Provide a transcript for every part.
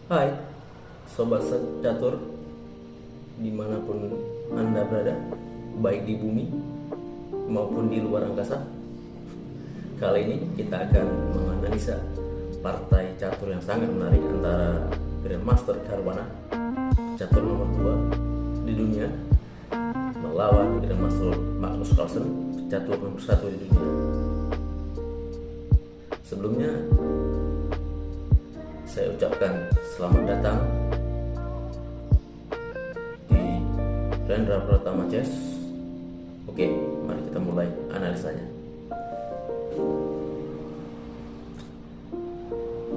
Hai, sobat catur dimanapun Anda berada, baik di bumi maupun di luar angkasa. Kali ini kita akan menganalisa partai catur yang sangat menarik antara Grandmaster Caruana, catur nomor 2 di dunia, melawan Grandmaster Magnus Carlsen, catur nomor 1 di dunia. Sebelumnya saya ucapkan selamat datang di Rendra Pratama Chess. Oke, mari kita mulai analisanya.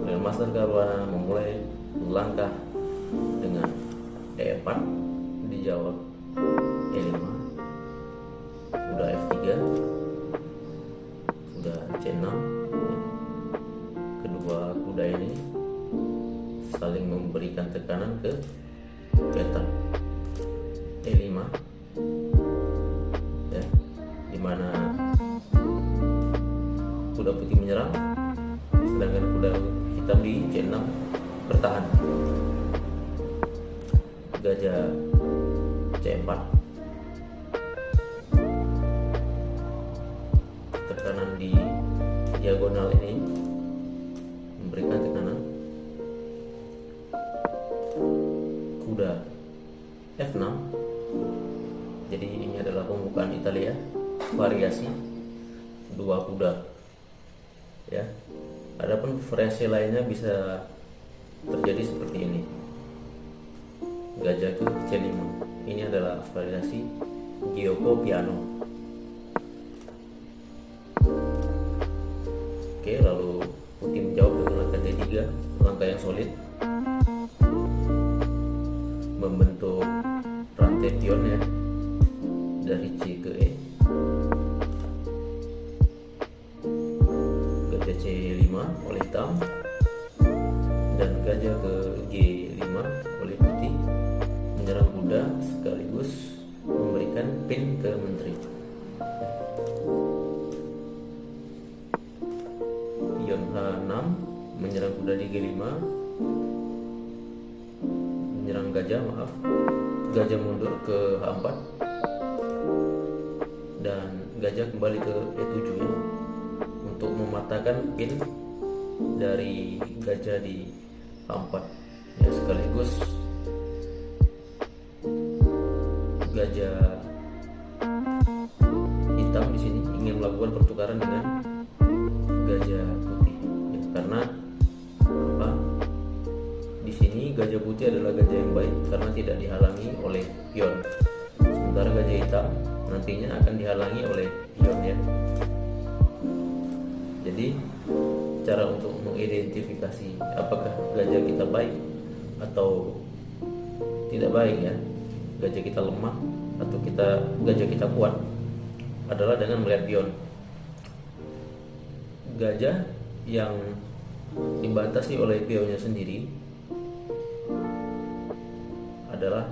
Grandmaster Caruana memulai langkah dengan E4, dijawab E5, udah F3, udah C6. Kedua kuda ini saling memberikan tekanan ke petak E5, ya, dimana kuda putih menyerang, sedangkan kuda hitam di C6 bertahan. Gajah C4, tekanan di diagonal ini memberikan tekanan. Kuda F6, jadi ini adalah pembukaan Italia, variasi dua kuda, ya. Adapun variasi lainnya bisa terjadi seperti ini. Gajah ke C5, ini adalah variasi Gioco Piano. Oke, lalu putih menjawab dengan langkah D3, langkah yang solid, membentuk rantai pion, ya, dari C ke E. Gajah C5 oleh hitam dan gajah ke G5 oleh putih menyerang kuda sekaligus memberikan pin ke menteri. Pion H6 menyerang kuda di G5, menyerang gajah, gajah mundur ke H4 dan gajah kembali ke E7, ya, untuk mematahkan pin dari gajah di H4, ya, sekaligus gajah hitam di sini ingin melakukan pertukaran dengan gajah putih, ya, karena apa? Di sini gajah putih adalah gajah yang baik karena tidak dihalangi oleh pion, sementara gajah hitam nantinya akan dihalangi oleh pion, ya. Jadi cara untuk mengidentifikasi apakah gajah kita baik atau tidak baik, ya, gajah kita lemah atau gajah kita kuat, adalah dengan melihat pion. Gajah yang dibatasi oleh pionnya sendiri adalah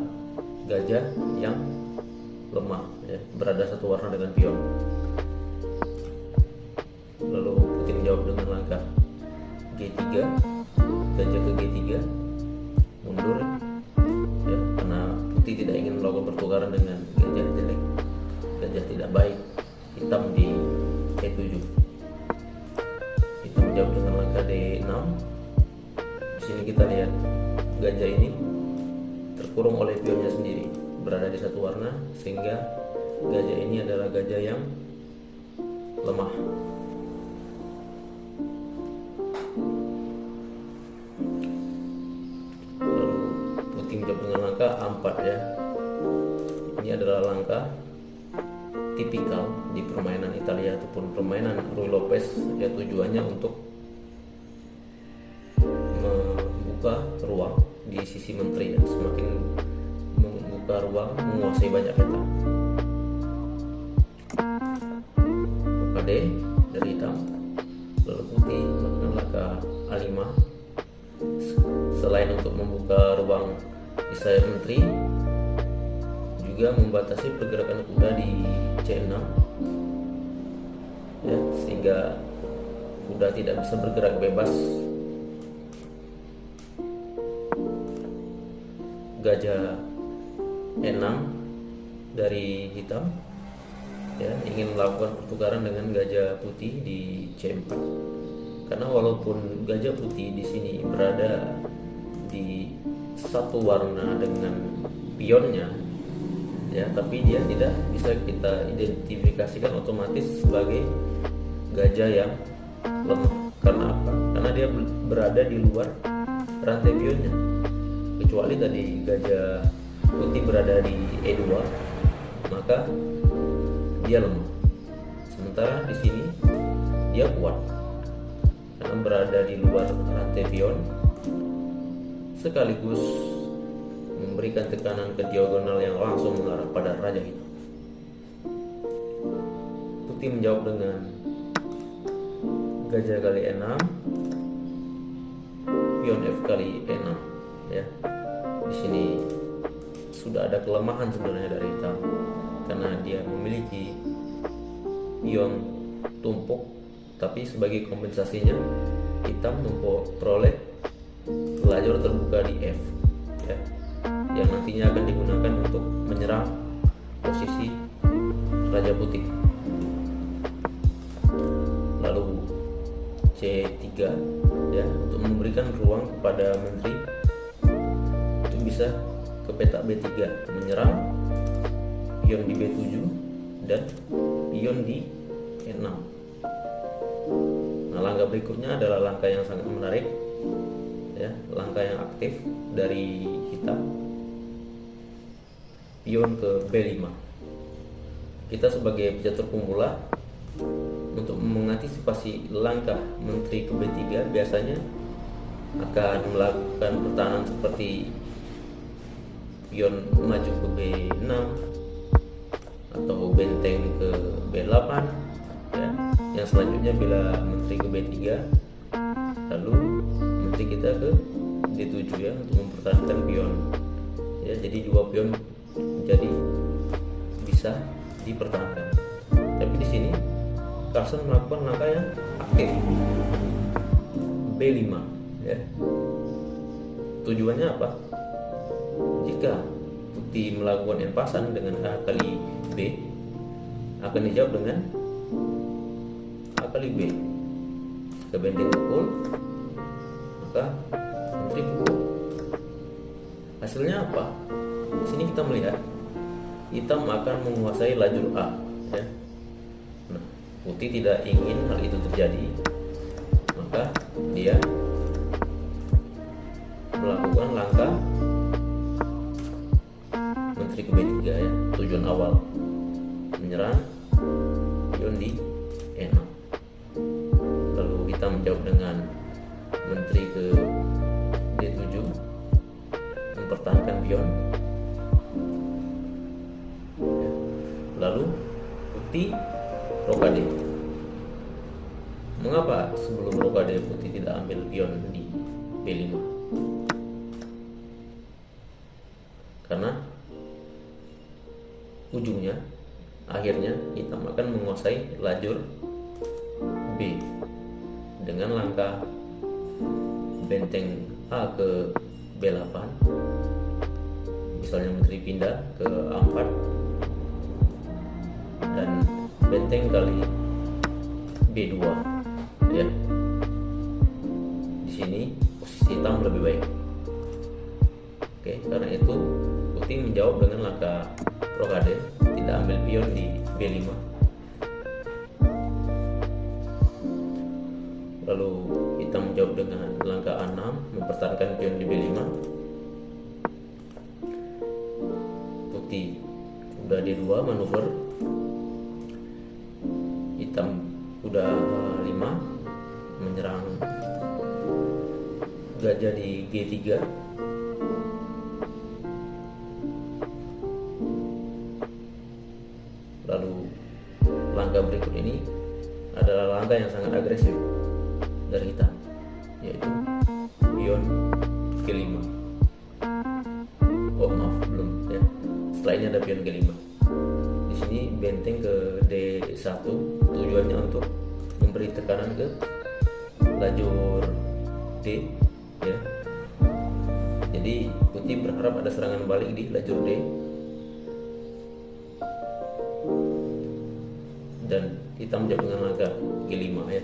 gajah yang lemah, ya, berada satu warna dengan pion. Lalu putih menjawab dengan langkah G3, gajah ke G3, mundur, ya, karena putih tidak ingin melakukan pertukaran dengan gajah jelek, gajah tidak baik, hitam di E7. Hitam menjawab dengan langkah D6. Di sini kita lihat gajah ini terkurung oleh pionnya sendiri, berada di satu warna, sehingga gajah ini adalah gajah yang lemah. Lalu putih menjawab dengan langkah A4, ya. Ini adalah langkah tipikal di permainan Italia ataupun permainan Ruy Lopez, ya, tujuannya untuk membuka ruang di sisi menteri, ya, semakin membuka ruang menguasai banyak peta. KD dari hitam, lalu putih melakukan langkah A5. Selain untuk membuka ruang di sayap menteri, juga membatasi pergerakan kuda di C6, ya, sehingga kuda tidak bisa bergerak bebas. gajah E6 dari hitam ya, ingin melakukan pertukaran dengan gajah putih di C4. Karena walaupun gajah putih di sini berada di satu warna dengan pionnya ya, tapi dia tidak bisa kita identifikasikan otomatis sebagai gajah yang lemah. Karena apa? Karena dia berada di luar rantai pionnya. Kecuali tadi gajah putih berada di E2, maka dia lemah. Sementara di sini dia kuat karena berada di luar rantai pion, sekaligus memberikan tekanan ke diagonal yang langsung mengarah pada raja hitam. Putih menjawab dengan gajah kali E6, pion F kali E6 ya. Di sini sudah ada kelemahan sebenarnya dari hitam karena dia memiliki pion tumpuk, tapi sebagai kompensasinya hitam memperoleh lajur terbuka di F ya, yang nantinya akan digunakan untuk menyerang posisi raja putih. Lalu C3 ya, untuk memberikan ruang kepada menteri untuk bisa ke peta B3 menyerang pion di B7 dan pion di E6. Nah, langkah berikutnya adalah langkah yang sangat menarik ya, langkah yang aktif dari hitam, pion ke B5. Kita sebagai pecatur pemula untuk mengantisipasi langkah menteri ke B3 biasanya akan melakukan pertahanan seperti pion maju ke B6 atau benteng ke B8 ya. Yang selanjutnya bila menteri ke B3, lalu menteri kita ke D7 ya, untuk mempertahankan pion ya. Jadi dua pion jadi bisa dipertahankan. Tapi di sini Carlsen melakukan langkah yang aktif, B5 ya. Tujuannya apa? Jika putih melakukan enpasan dengan A kali B, akan dijawab dengan A kali B. Jika benteng pukul, maka menteri pukul. Hasilnya apa? Di sini kita melihat hitam akan menguasai lajur A ya. Nah, putih tidak ingin hal itu terjadi, maka dia melakukan langkah menteri ke B3 ya. Tujuan awal menyerang pion di E6. Lalu kita menjawab dengan menteri ke D7, mempertahankan pion ya. Lalu putih rokade. Mengapa sebelum rokade putih tidak ambil pion di B5? Karena ujungnya akhirnya hitam akan menguasai lajur B dengan langkah benteng A ke B8, misalnya menteri pindah ke A4 dan benteng kali B2 ya. Di sini posisi hitam lebih baik. Oke, karena itu putih menjawab dengan langkah rokade, tidak ambil pion di B5. Lalu hitam menjawab dengan langkah A6, mempertahankan pion di B5. Putih udah D2 manuver, hitam udah 5 menyerang gajah di G3. Lalu langkah berikut ini adalah langkah yang sangat agresif dari hitam, yaitu pion G5. Oh maaf, belum ya. Setelah ini ada pion G5. Di sini benteng ke D1, tujuannya untuk memberi tekanan ke lajur D ya. Jadi Jadi putih berharap ada serangan balik di lajur D, dan hitam menjawab dengan langkah G5 ya.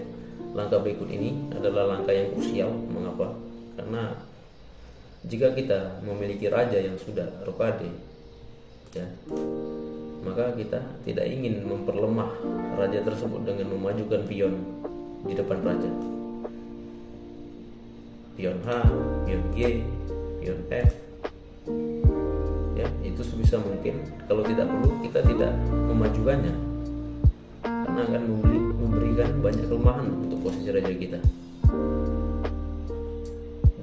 Langkah berikut ini adalah langkah yang krusial. Mengapa? Karena jika kita memiliki raja yang sudah rokade ya, maka kita tidak ingin memperlemah raja tersebut dengan memajukan pion di depan raja. Pion H, pion G, pion F ya, itu sebisa mungkin kalau tidak perlu kita tidak memajukannya, karena akan memberikan banyak kelemahan untuk posisi raja kita.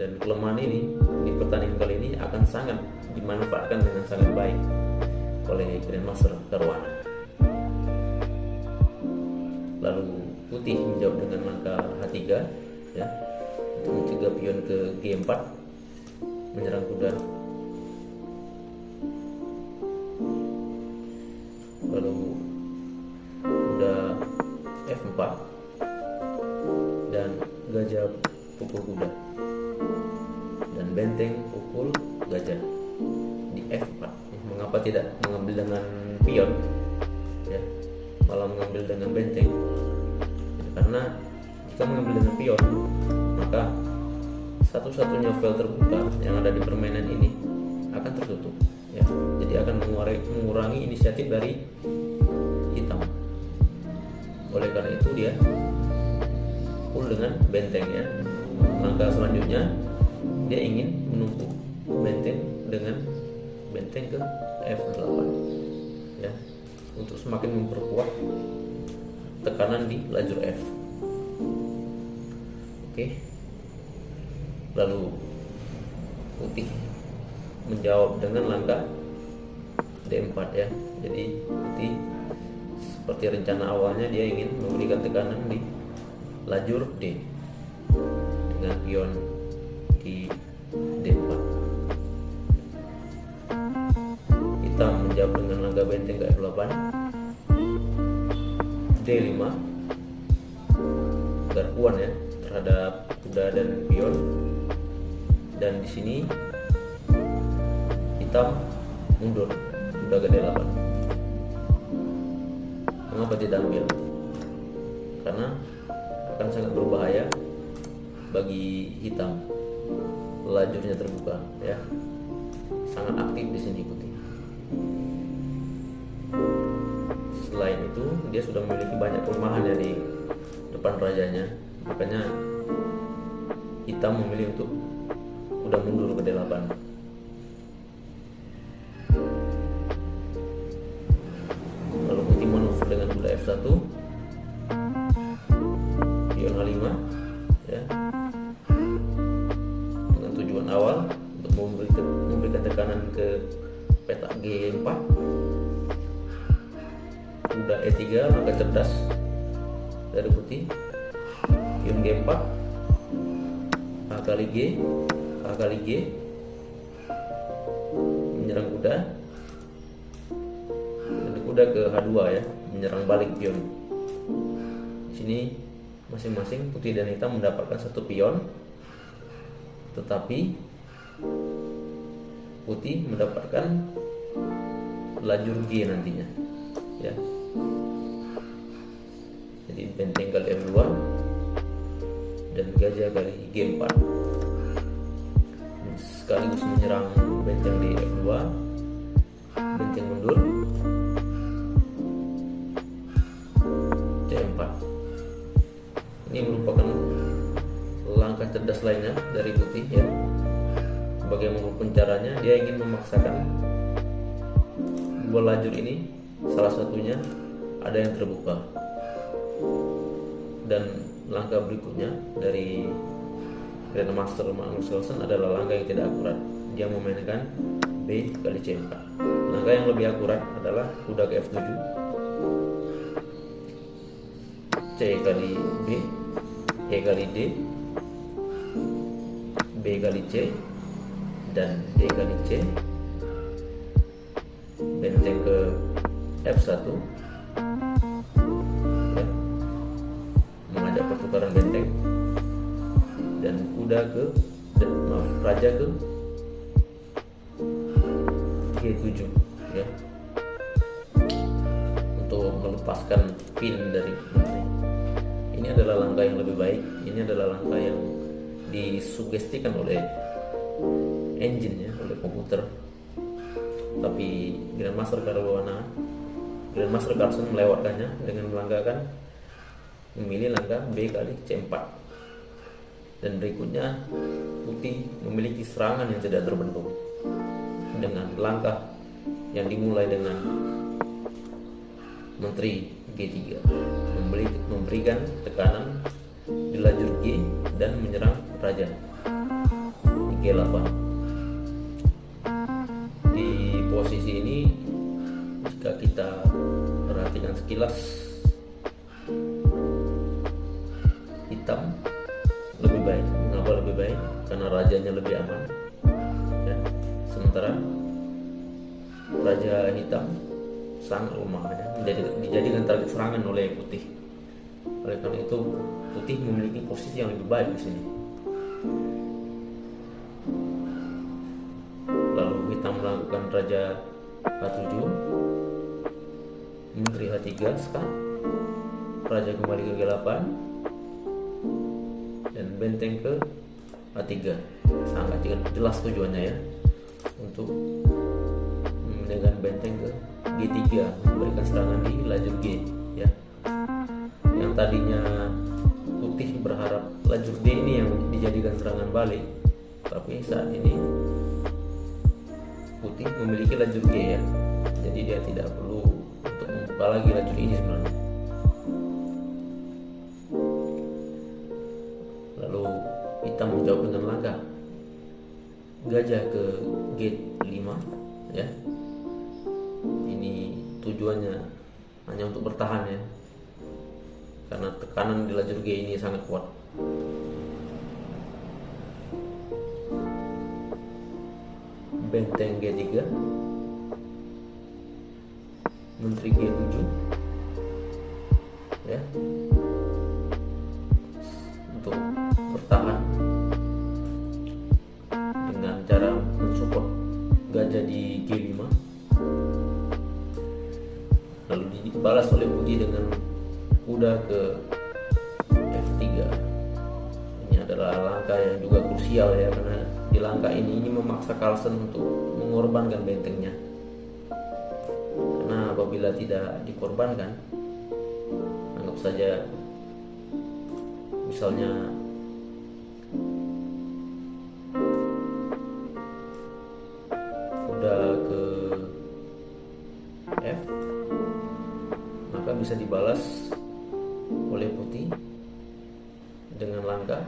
Dan kelemahan ini di pertandingan kali ini akan sangat dimanfaatkan dengan sangat baik oleh Grandmaster Caruana. Lalu putih menjawab dengan langkah H3 ya, untuk mencegah pion ke G4, menyerang kuda. Lalu kuda F4 dan gajah pukul kuda, dan benteng pukul gajah di F4. Mengapa tidak mengambil dengan pion ya, malah mengambil dengan benteng? Karena jika mengambil dengan pion, maka satu-satunya file terbuka yang ada di permainan ini akan tertutup ya. Jadi akan mengurangi inisiatif dari hitam. Oleh karena itu dia pukul dengan benteng ya. Langkah selanjutnya dia ingin menumpuk benteng dengan benteng ke F8 ya, untuk semakin memperkuat tekanan di lajur F. Oke. Lalu putih menjawab dengan langkah D4 ya. Jadi putih seperti rencana awalnya dia ingin memberikan tekanan di lajur D dengan pion di D4. Hitam menjawab dengan langkah benteng ke F8, D5 garpuan ya terhadap kuda dan pion. Dan di sini hitam mundur kuda ke D8. Mengapa tidak ambil? Karena akan sangat berbahaya bagi hitam. Lajurnya terbuka ya, sangat aktif di sini putih. Selain itu dia sudah memiliki banyak kelemahan ya di depan rajanya, makanya hitam memilih untuk udah mundur ke D8. Lalu putih manuver dengan kuda F1, pion H5 ya, dengan tujuan awal untuk memberikan tekanan ke petak G4. Kuda E3 langkah cerdas dari putih, pion G4, H kali G, H kali G, menyerang kuda, dan kuda ke H2 ya, menyerang balik pion. Di sini masing-masing putih dan hitam mendapatkan satu pion, tetapi putih mendapatkan lajur G nantinya ya. Jadi benteng kali F2 dan gajah kali G4 sekaligus menyerang benteng di F2, benteng mundur, C4. Ini merupakan langkah cerdas lainnya dari putih ya. Bagaimanapun caranya dia ingin memaksakan dua lajur ini, salah satunya ada yang terbuka. Dan langkah berikutnya dari Grandmaster Magnus Carlsen adalah langkah yang tidak akurat. Dia memainkan B kali C4. Langkah yang lebih akurat adalah kuda ke F7, C kali B, E kali D, B kali C, dan D kali C, benteng ke F1 ya, mengajak pertukaran benteng, dan kuda ke raja ke G7 ya, untuk melepaskan pin dari menteri. Ini adalah langkah yang lebih baik. Ini adalah langkah yang disugestikan oleh engine ya, oleh komputer. Tapi Grandmaster Carlsen melewatkannya dengan memilih langkah B kali C4. Dan berikutnya putih memiliki serangan yang tidak terbentuk dengan langkah yang dimulai dengan menteri G3 memberikan tekanan di lajur G dan menyerang raja di G8. Di posisi ini jika kita perhatikan sekilas, hitam lebih baik. Mengapa lebih baik? Karena rajanya lebih aman ya. Sementara raja hitam sangat lemah ya, dijadikan target serangan oleh putih. Oleh karena itu putih memiliki posisi yang lebih baik di sini. Lalu hitam melakukan raja H7, menteri H3 sekarang, raja kembali ke G8 dan benteng ke A3. Sangat jelas tujuannya ya, untuk memindahkan benteng ke G3, memberikan serangan di lajur G ya. Yang tadinya putih berharap lajur D ini yang dijadikan serangan balik, tapi saat ini putih memiliki lajur G ya, jadi dia tidak perlu untuk membuka lagi lajur ini sebenarnya. Lalu hitam menjawab dengan langkah gajah ke gate 5 ya. Ini tujuannya hanya untuk bertahan ya, karena tekanan di lajur G ini sangat kuat. Benteng G3, menteri G7 ya, untuk bertahan dengan cara mensupport gajah di G5. Lalu dibalas oleh putih dengan kuda ke F3. Ini adalah langkah yang juga krusial ya, karena di langkah ini memaksa Carlsen untuk mengorbankan bentengnya. Karena apabila tidak dikorbankan, anggap saja misalnya kuda ke F, maka bisa dibalas oleh putih dengan langkah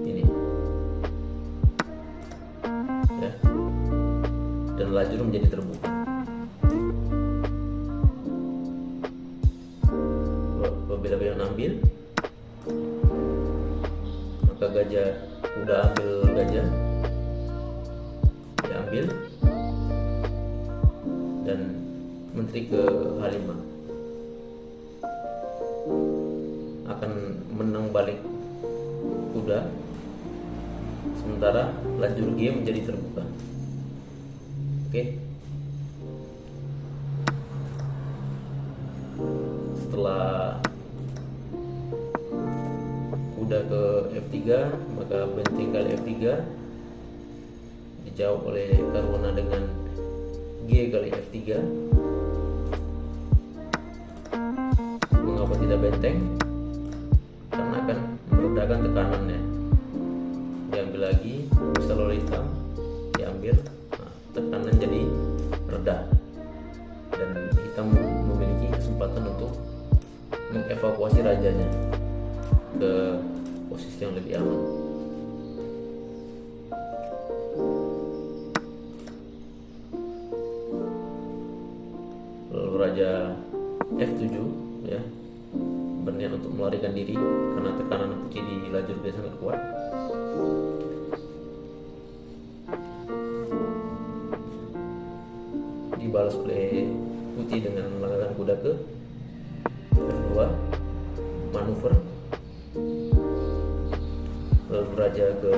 ini ya, dan lajur menjadi terbuka. Apabila beliau ambil, maka kuda ambil gajah diambil dan menteri ke H5 akan menang balik kuda, sementara lajur G menjadi terbuka. Oke. Setelah kuda ke F3, maka benteng kali F3 dijawab oleh Caruana dengan G kali F3. Mengapa tidak benteng? Karena akan meredakan tekanannya. Diambil lagi, bisa oleh hitam, diambil, nah, tekanan jadi reda, dan hitam memiliki kesempatan untuk mengevakuasi rajanya ke posisi yang lebih aman. Lalu raja F7 ya, berniat untuk melarikan diri karena tekanan putih di lajur dia sangat kuat. Dibalas oleh putih dengan melangkahkan kuda ke F2, manuver. Lalu raja ke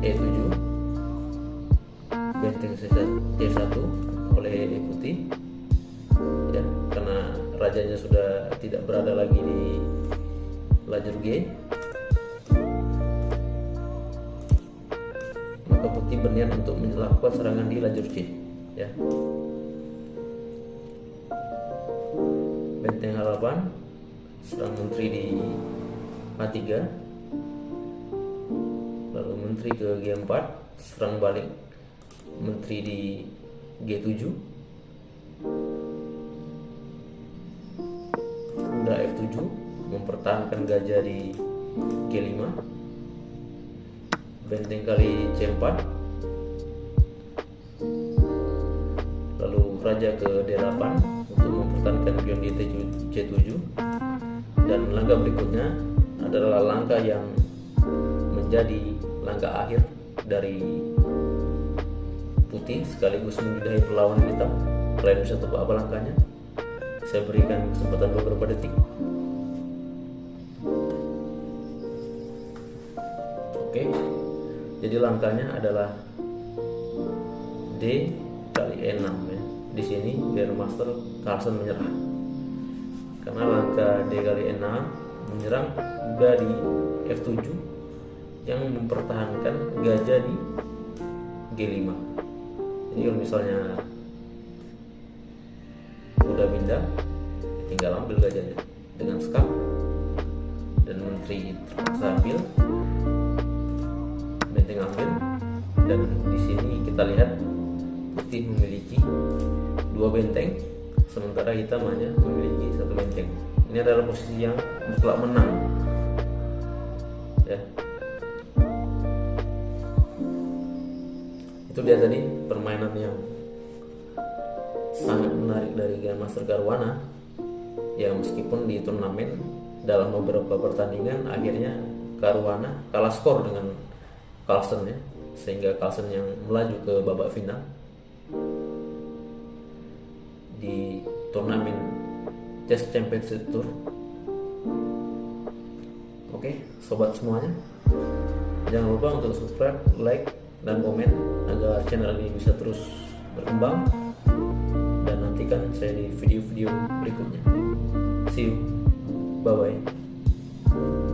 E7, posisi C1 oleh putih ya, karena rajanya sudah tidak berada lagi di lajur G, maka putih berniat untuk melakukan serangan di lajur C ya. Benteng H8 serang menteri di A3, lalu menteri ke G4 serang balik menteri di G7, kuda F7 mempertahankan gajah di G5, benteng kali C4, lalu raja ke D8 untuk mempertahankan pion di C7, dan langkah berikutnya adalah langkah yang menjadi langkah akhir dari putih sekaligus menyudahi perlawanan hitam. Kalian bisa tebak apa langkahnya? Saya berikan kesempatan beberapa detik. Oke, jadi langkahnya adalah D kali E6 ya. Di sini Grandmaster Carlsen menyerah karena langkah D kali E6 menyerang kuda di F7 yang mempertahankan gajah di G5. Jadi kalau misalnya kuda pindah, tinggal ambil gajahnya dengan skak, dan menteri terpaksa ambil, benteng ambil, dan di sini kita lihat putih memiliki 2 benteng, sementara hitam hanya memiliki 1 benteng. Ini adalah posisi yang mutlak menang ya. Itu dia tadi permainan yang sangat menarik dari Grandmaster Caruana ya, meskipun di turnamen dalam beberapa pertandingan akhirnya Caruana kalah skor dengan Carlsen ya, sehingga Carlsen yang melaju ke babak final di turnamen Chess Championship Tour. Oke, sobat semuanya, jangan lupa untuk subscribe, like, dan komen agar channel ini bisa terus berkembang, dan nantikan saya di video-video berikutnya. See you, bye bye.